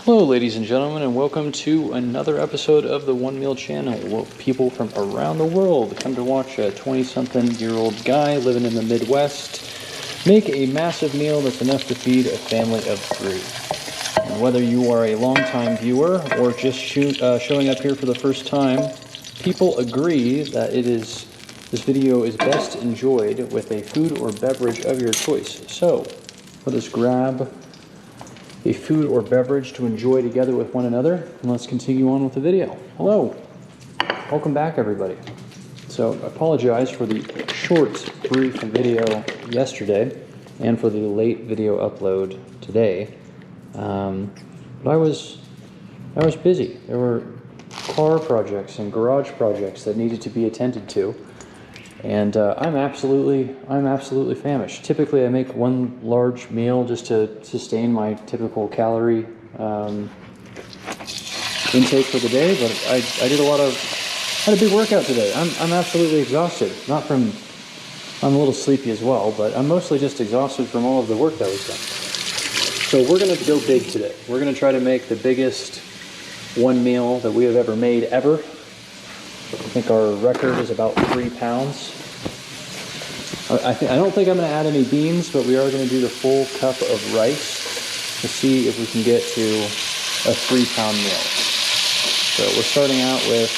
Hello ladies and gentlemen, and welcome to another episode of the One Meal Channel, where people from around the world come to watch a 20-something-year-old guy living in the Midwest make a massive meal that's enough to feed a family of 3. And whether you are a long-time viewer or just showing up here for the first time, people agree that this video is best enjoyed with a food or beverage of your choice. So, let us grab a food or beverage to enjoy together with one another, and let's continue on with the video. Hello, welcome back everybody. So I apologize for the short, brief video yesterday and for the late video upload today, but I was busy. There were car projects and garage projects that needed to be attended to, and I'm absolutely famished. Typically I make one large meal just to sustain my typical calorie intake for the day, but I had a big workout today. I'm absolutely exhausted. I'm a little sleepy as well, but I'm mostly just exhausted from all of the work that was done. So we're gonna go big today. We're gonna try to make the biggest one meal that we have ever made ever. I think our record is about 3 pounds. I don't think I'm going to add any beans, but we are going to do the full cup of rice to see if we can get to a 3-pound meal. So we're starting out with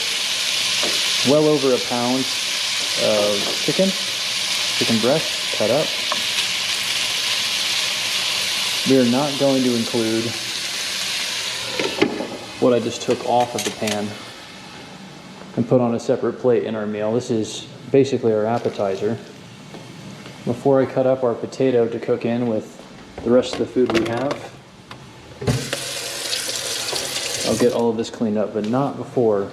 well over a pound of chicken breast cut up. We are not going to include what I just took off of the pan and put on a separate plate in our meal. This is basically our appetizer. Before I cut up our potato to cook in with the rest of the food we have, I'll get all of this cleaned up, but not before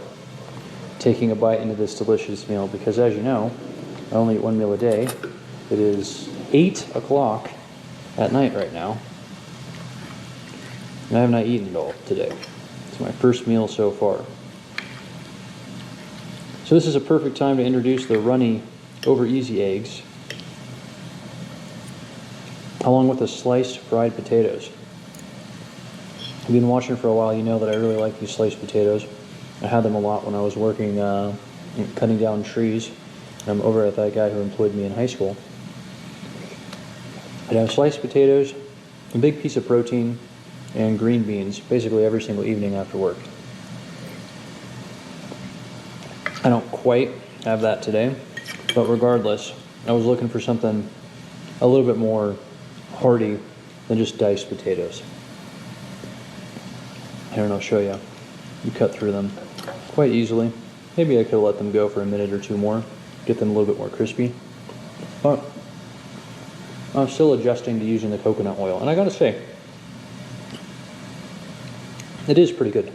taking a bite into this delicious meal, because as you know, I only eat one meal a day. It is 8 o'clock at night right now, and I have not eaten at all today. It's my first meal so far. So this is a perfect time to introduce the runny over easy eggs, along with the sliced fried potatoes. If you've been watching for a while, you know that I really like these sliced potatoes. I had them a lot when I was working, cutting down trees. I'm over at that guy who employed me in high school. I'd have sliced potatoes, a big piece of protein, and green beans basically every single evening after work. I don't quite have that today, but regardless, I was looking for something a little bit more hearty than just diced potatoes. Here, and I'll show you. You cut through them quite easily. Maybe I could have let them go for a minute or two more, get them a little bit more crispy. But I'm still adjusting to using the coconut oil, and I gotta say, it is pretty good.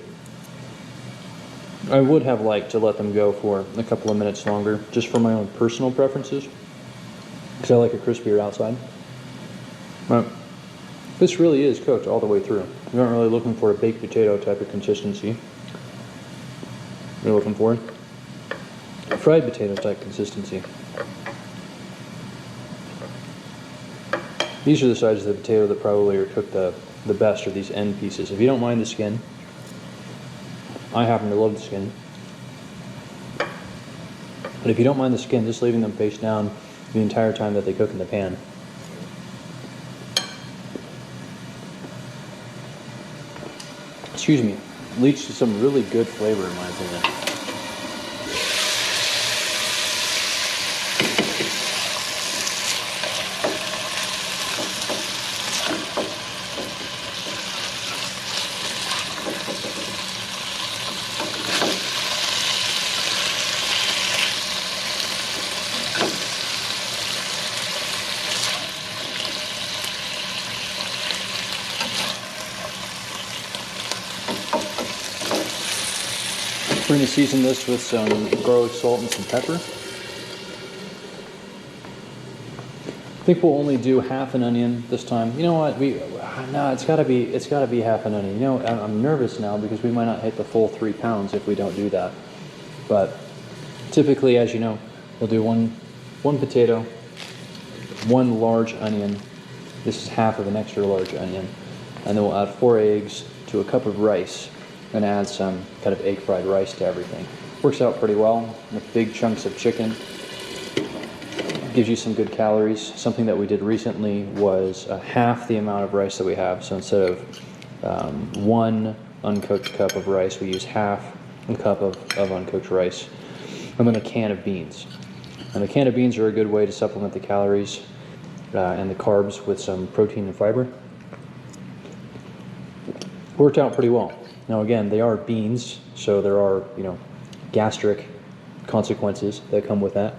I would have liked to let them go for a couple of minutes longer, just for my own personal preferences, because I like a crispier outside. But this really is cooked all the way through. You aren't really looking for a baked potato type of consistency. You're looking for a fried potato type consistency. These are the sides of the potato that probably are cooked the best, are these end pieces. If you don't mind the skin, I happen to love the skin. But if you don't mind the skin, just leaving them face down the entire time that they cook in the pan. Excuse me, leads to some really good flavor in my opinion. We're going to season this with some garlic salt and some pepper. I think we'll only do half an onion this time. You know what? It's got to be half an onion. You know, I'm nervous now because we might not hit the full 3 pounds if we don't do that. But typically, as you know, we'll do one potato, 1 large onion. This is half of an extra large onion. and then we'll add 4 eggs to a cup of rice and add some kind of egg fried rice to everything. Works out pretty well with big chunks of chicken. Gives you some good calories. Something that we did recently was half the amount of rice that we have. So instead of 1 uncooked cup of rice, we use half a cup of uncooked rice. And then a can of beans. And the can of beans are a good way to supplement the calories and the carbs with some protein and fiber. Worked out pretty well. Now again, they are beans, so there are, gastric consequences that come with that.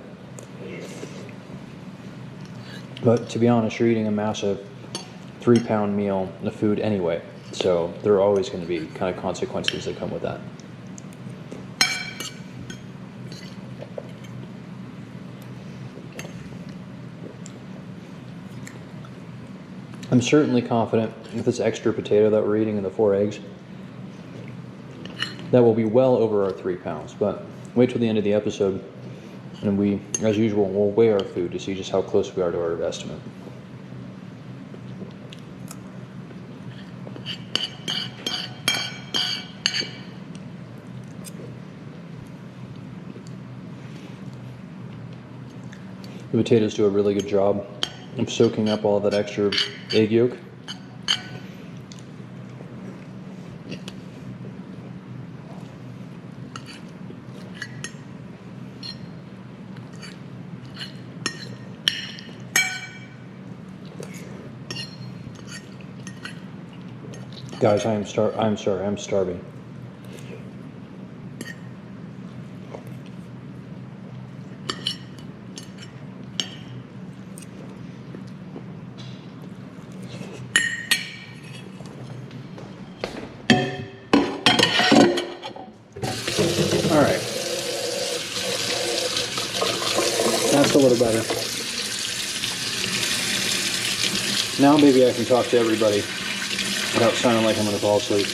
But to be honest, you're eating a massive 3-pound meal of food anyway, so there are always going to be kind of consequences that come with that. I'm certainly confident with this extra potato that we're eating and the 4 eggs, that will be well over our 3 pounds. But wait till the end of the episode, and we, as usual, will weigh our food to see just how close we are to our estimate. The potatoes do a really good job of soaking up all that extra egg yolk. Guys, I'm starving. All right. That's a little better. Now maybe I can talk to everybody without sounding like I'm going to fall asleep.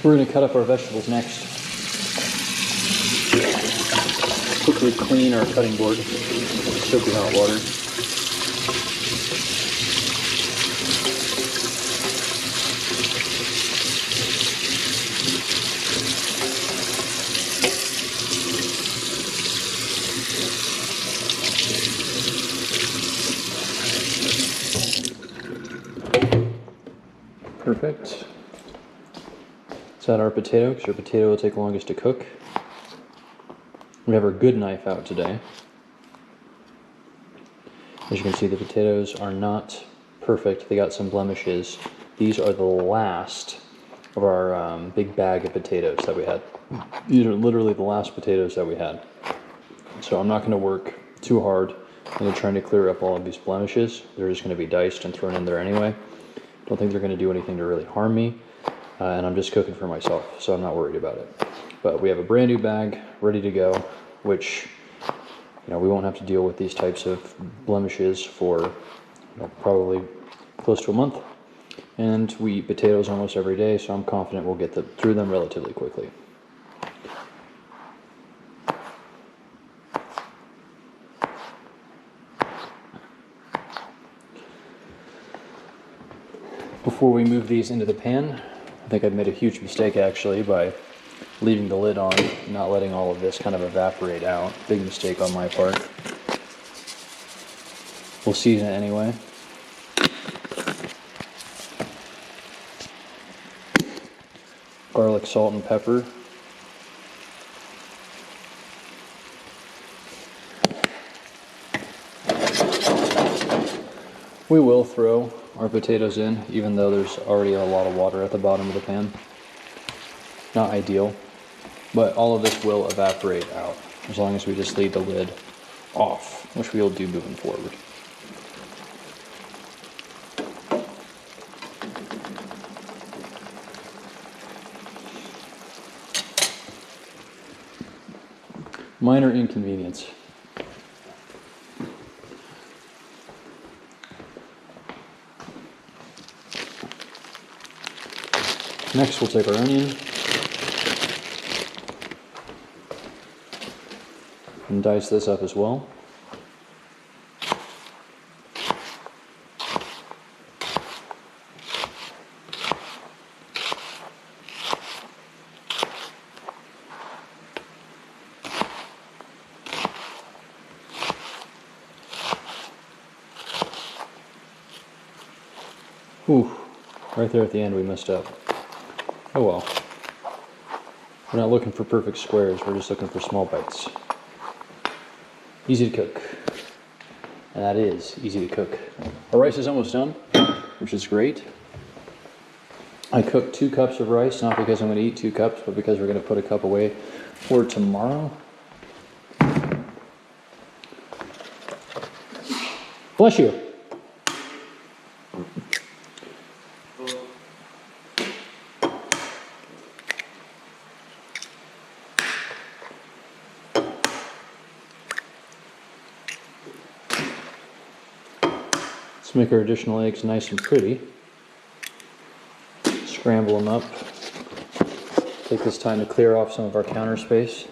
We're going to cut up our vegetables next. Quickly clean our cutting board, soapy hot water. Perfect. Let's add our potato, because our potato will take longest to cook. We have our good knife out today. As you can see, the potatoes are not perfect. They got some blemishes. These are the last of our big bag of potatoes that we had. These are literally the last potatoes that we had. So I'm not going to work too hard into trying to clear up all of these blemishes. They're just going to be diced and thrown in there anyway. Don't think they're going to do anything to really harm me. And I'm just cooking for myself, so I'm not worried about it. But we have a brand new bag ready to go, which, we won't have to deal with these types of blemishes for probably close to a month. And we eat potatoes almost every day, so I'm confident we'll get through them relatively quickly. Before we move these into the pan, I think I've made a huge mistake actually by leaving the lid on, not letting all of this kind of evaporate out. Big mistake on my part. We'll season it anyway. Garlic, salt, and pepper. We will throw our potatoes in, even though there's already a lot of water at the bottom of the pan. Not ideal, but all of this will evaporate out as long as we just leave the lid off, which we'll do moving forward. Minor inconvenience. Next, we'll take our onion. And dice this up as well. Ooh, right there at the end we messed up. Oh well. We're not looking for perfect squares, we're just looking for small bites. Easy to cook. And that is easy to cook. Our rice is almost done, which is great. I cooked 2 cups of rice, not because I'm going to eat 2 cups, but because we're going to put a cup away for tomorrow. Bless you. Let's make our additional eggs nice and pretty. Scramble them up. Take this time to clear off some of our counter space.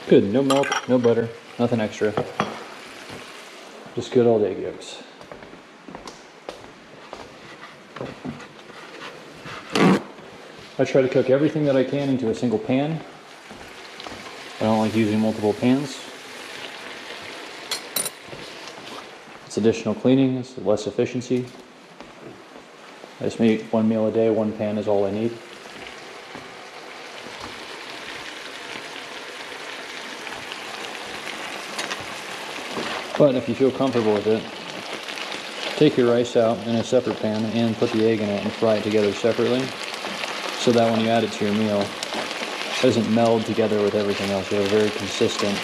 Good, no milk, no butter, nothing extra. Just good old egg yolks. I try to cook everything that I can into a single pan. I don't like using multiple pans. It's additional cleaning, it's less efficiency. I just make 1 meal a day, 1 pan is all I need. But if you feel comfortable with it, take your rice out in a separate pan and put the egg in it and fry it together separately, so that when you add it to your meal, it doesn't meld together with everything else. You have a very consistent,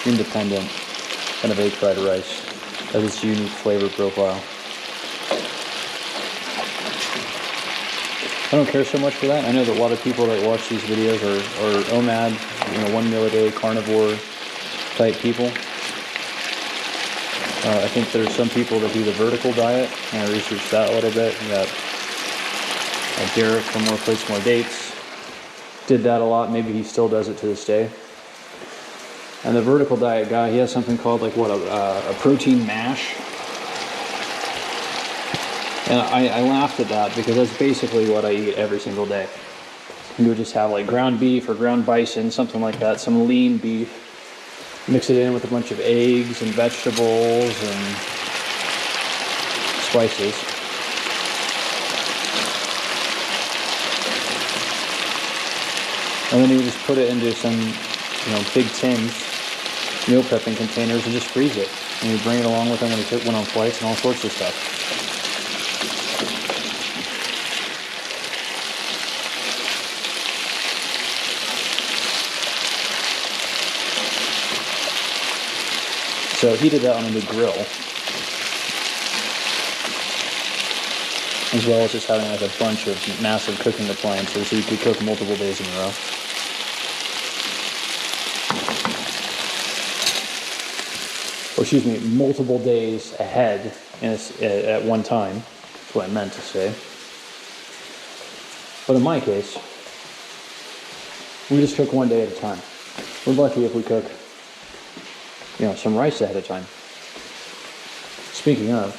independent kind of egg fried rice. Has its unique flavor profile. I don't care so much for that. I know that a lot of people that watch these videos are OMAD, 1 meal a day, carnivore type people. I think there's some people that do the vertical diet, and I researched that a little bit. You got Derek from More Plates, More Dates did that a lot. Maybe he still does it to this day. And the vertical diet guy, he has something called a protein mash. And I laughed at that because that's basically what I eat every single day. You would just have like ground beef or ground bison, something like that, some lean beef. Mix it in with a bunch of eggs and vegetables and spices. And then you just put it into some, big tins, meal prepping containers, and just freeze it. And you bring it along with them when you went on flights and all sorts of stuff. So he did that on a big grill, as well as just having like a bunch of massive cooking appliances so you could cook multiple days in a row. Or excuse me, multiple days ahead at one time. That's what I meant to say. But in my case, we just cook 1 day at a time. We're lucky if we cook some rice ahead of time. Speaking of,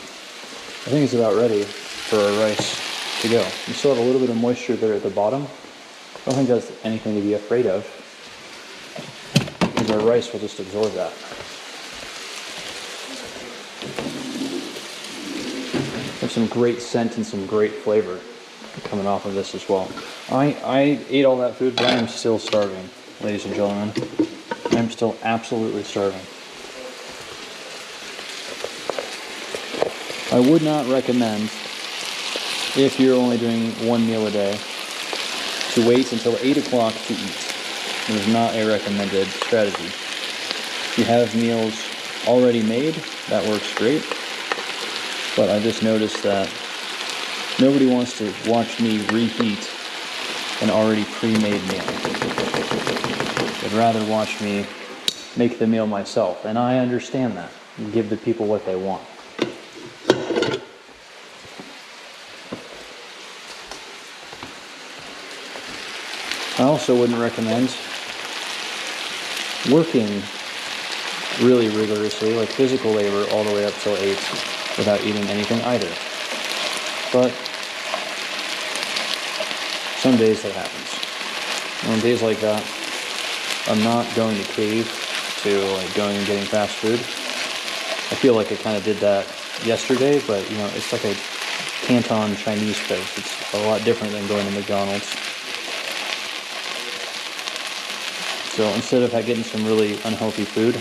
I think it's about ready for our rice to go. We still have a little bit of moisture there at the bottom. I don't think that's anything to be afraid of, because our rice will just absorb that. There's some great scent and some great flavor coming off of this as well. I ate all that food, but I am still starving, ladies and gentlemen. I'm still absolutely starving. I would not recommend, if you're only doing 1 meal a day, to wait until 8 o'clock to eat. It is not a recommended strategy. If you have meals already made, that works great. But I just noticed that nobody wants to watch me reheat an already pre-made meal. They'd rather watch me make the meal myself, and I understand that, and give the people what they want. I also wouldn't recommend working really rigorously, like physical labor, all the way up till 8 without eating anything either. But some days that happens. And on days like that, I'm not going to cave to like going and getting fast food. I feel like I kind of did that yesterday, but you know, it's like a Canton Chinese place. It's a lot different than going to McDonald's. So instead of getting some really unhealthy food,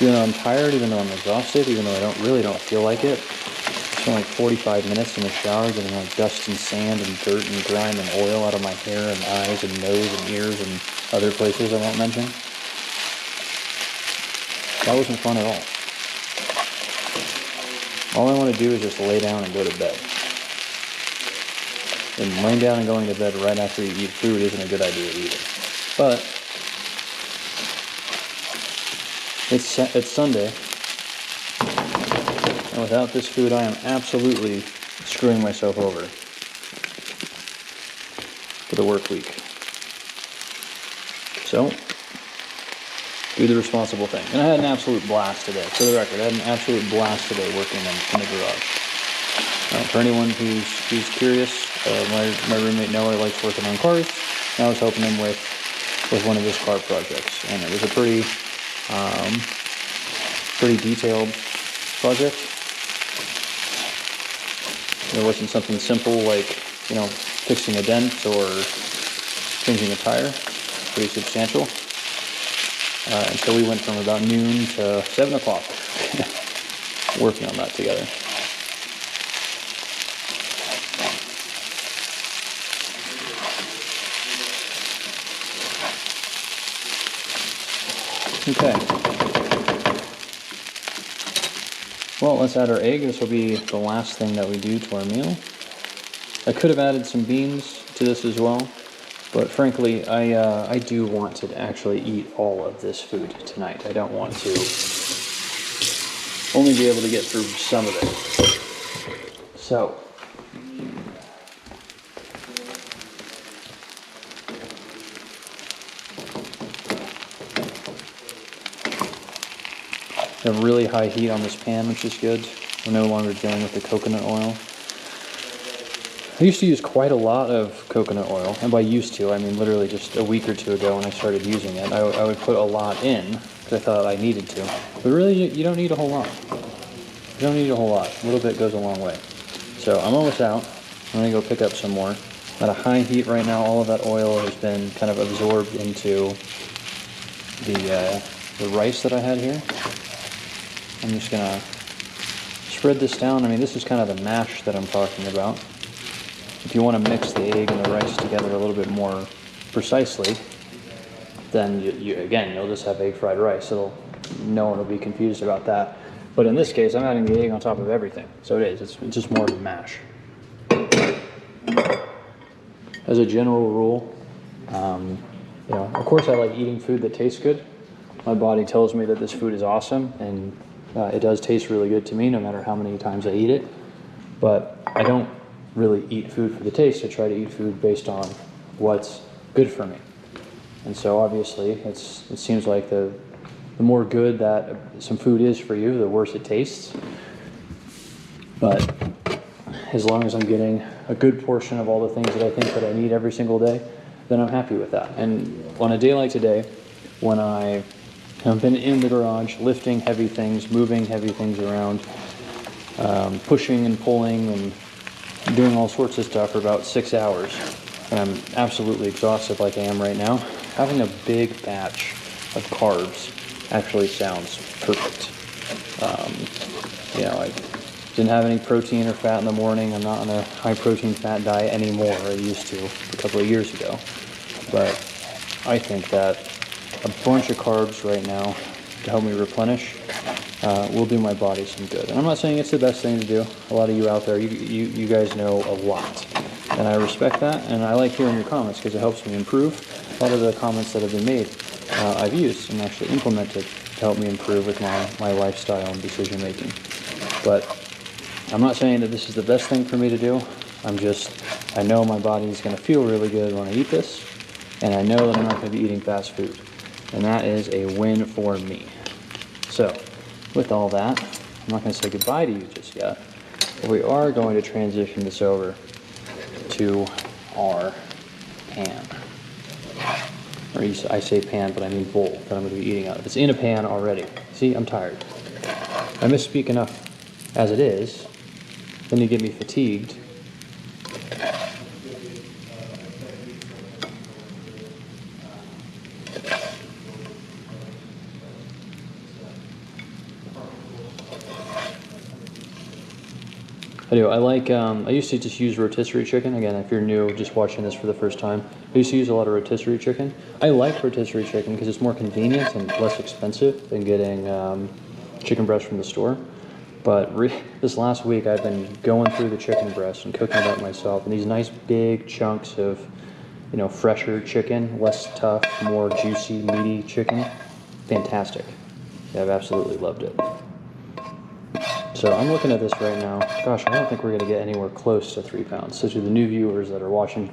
even though I'm tired, even though I'm exhausted, even though I don't feel like it, I spent like 45 minutes in the shower getting like dust and sand and dirt and grime and oil out of my hair and eyes and nose and ears and other places I won't mention. That wasn't fun at all. All I want to do is just lay down and go to bed. And laying down and going to bed right after you eat food isn't a good idea either. But it's Sunday, and without this food, I am absolutely screwing myself over for the work week. So, do the responsible thing. And I had an absolute blast today. For the record, I had an absolute blast today working in the garage. For anyone who's curious, my roommate Noah likes working on cars, and I was helping him with one of his car projects, and it was a pretty detailed project. It wasn't something simple like, you know, fixing a dent or changing a tire. Pretty substantial. And so we went from about noon to 7 o'clock working on that together. Okay. Well, let's add our egg. This will be the last thing that we do to our meal. I could have added some beans to this as well, but frankly, I do want to actually eat all of this food tonight. I don't want to only be able to get through some of it. So, a really high heat on this pan, which is good. We're no longer dealing with the coconut oil. I used to use quite a lot of coconut oil, and by used to, I mean literally just a week or two ago when I started using it. I would put a lot in, because I thought I needed to. But really, you don't need a whole lot. You don't need a whole lot. A little bit goes a long way. So I'm almost out. I'm going to go pick up some more. At a high heat right now, all of that oil has been kind of absorbed into the rice that I had here. I'm just going to spread this down. I mean, this is kind of the mash that I'm talking about. If you want to mix the egg and the rice together a little bit more precisely, then you'll just have egg fried rice. No one will be confused about that. But in this case, I'm adding the egg on top of everything. So it's just more of a mash. As a general rule, of course I like eating food that tastes good. My body tells me that this food is awesome, and it does taste really good to me no matter how many times I eat it. But I don't really eat food for the taste. I try to eat food based on what's good for me. And so obviously it seems like the more good that some food is for you, the worse it tastes. But as long as I'm getting a good portion of all the things that I think that I need every single day, then I'm happy with that. And on a day like today, when I have been in the garage lifting heavy things, moving heavy things around, pushing and pulling and doing all sorts of stuff for about 6 hours, and I'm absolutely exhausted like I am right now, having a big batch of carbs actually sounds perfect. I didn't have any protein or fat in the morning. I'm not on a high protein fat diet anymore. I used to a couple of years ago. But I think that a bunch of carbs right now to help me replenish will do my body some good. And I'm not saying it's the best thing to do. A lot of you out there, you guys know a lot. And I respect that, and I like hearing your comments because it helps me improve. A lot of the comments that have been made, I've used and actually implemented to help me improve with my lifestyle and decision making. But I'm not saying that this is the best thing for me to do. I know my body is going to feel really good when I eat this, and I know that I'm not going to be eating fast food. And that is a win for me. So, with all that, I'm not going to say goodbye to you just yet, but we are going to transition this over to our pan. Or I say pan, but I mean bowl that I'm going to be eating out of. It's in a pan already. See, I'm tired. I misspeak enough as it is, then you get me fatigued. I used to just use rotisserie chicken. Again, if you're new, just watching this for the first time, I used to use a lot of rotisserie chicken. I like rotisserie chicken because it's more convenient and less expensive than getting chicken breast from the store. But this last week, I've been going through the chicken breast and cooking it up myself. And these nice big chunks of, fresher chicken, less tough, more juicy, meaty chicken. Fantastic. Yeah, I've absolutely loved it. So I'm looking at this right now. Gosh, I don't think we're going to get anywhere close to 3 pounds. So to the new viewers that are watching,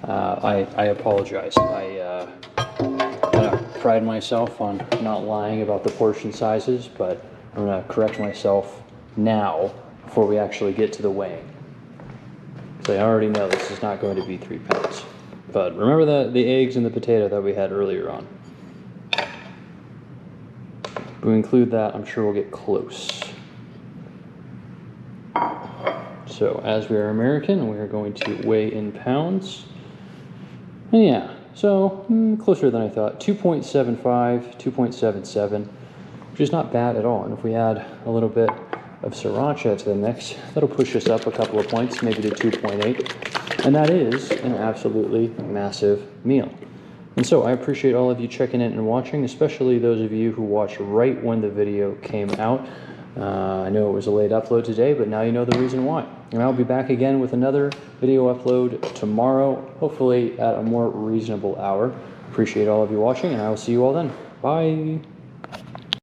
I apologize. I pride myself on not lying about the portion sizes, but I'm going to correct myself now before we actually get to the weighing. So I already know this is not going to be 3 pounds. But remember the eggs and the potato that we had earlier on. If we include that, I'm sure we'll get close. So as we are American, we are going to weigh in pounds. And yeah, so closer than I thought. 2.75, 2.77, which is not bad at all. And if we add a little bit of sriracha to the mix, that'll push us up a couple of points, maybe to 2.8. And that is an absolutely massive meal. And so I appreciate all of you checking in and watching, especially those of you who watched right when the video came out. I know it was a late upload today, but now you know the reason why. And I'll be back again with another video upload tomorrow, hopefully at a more reasonable hour. Appreciate all of you watching, and I will see you all then. Bye!